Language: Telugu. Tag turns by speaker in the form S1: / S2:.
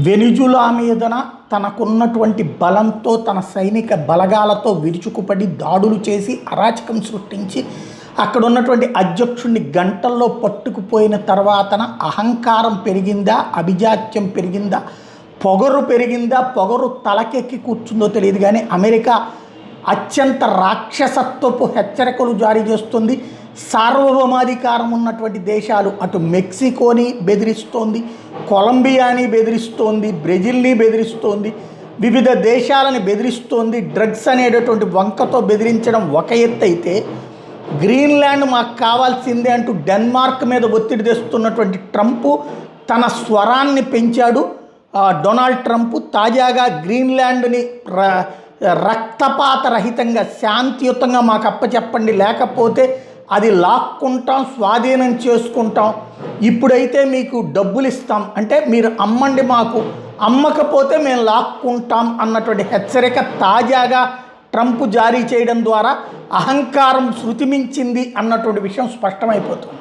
S1: వెనిజులా మీదన తనకున్నటువంటి బలంతో తన సైనిక బలగాలతో విరుచుకుపడి దాడులు చేసి అరాచకం సృష్టించి అక్కడ ఉన్నటువంటి అధ్యక్షుడిని గంటల్లో పట్టుకుపోయిన తర్వాతన అహంకారం పెరిగిందా, అభిజాత్యం పెరిగిందా, పొగరు పెరిగిందా, పొగరు తలకెక్కి కూర్చుందో తెలియదు. కానీ అమెరికా అత్యంత రాక్షసత్వపు హెచ్చరికలు జారీ చేస్తుంది. సార్వభౌమాధికారం ఉన్నటువంటి దేశాలు అటు మెక్సికోని బెదిరిస్తోంది, కొలంబియాని బెదిరిస్తోంది, బ్రెజిల్ని బెదిరిస్తోంది, వివిధ దేశాలని బెదిరిస్తోంది. డ్రగ్స్ అనేటటువంటి వంకతో బెదిరించడం ఒక ఎత్తు అయితే, గ్రీన్లాండ్ మాకు కావాల్సిందే అంటూ డెన్మార్క్ మీద ఒత్తిడి తెస్తున్నటువంటి ట్రంప్ తన స్వరాన్ని పెంచాడు. డొనాల్డ్ ట్రంప్ తాజాగా గ్రీన్లాండ్ని రక్తపాత రహితంగా శాంతియుతంగా మాకు అప్పచెప్పండి, లేకపోతే అది లాక్కుంటాం, స్వాధీనం చేసుకుంటాం, ఇప్పుడైతే మీకు డబ్బులు ఇస్తాం, అంటే మీరు అమ్మండి, మాకు అమ్మకపోతే మేము లాక్కుంటాం అన్నటువంటి హెచ్చరిక తాజాగా ట్రంప్ జారీ చేయడం ద్వారా అహంకారం శృతిమించింది అన్నటువంటి విషయం స్పష్టమైపోతుంది.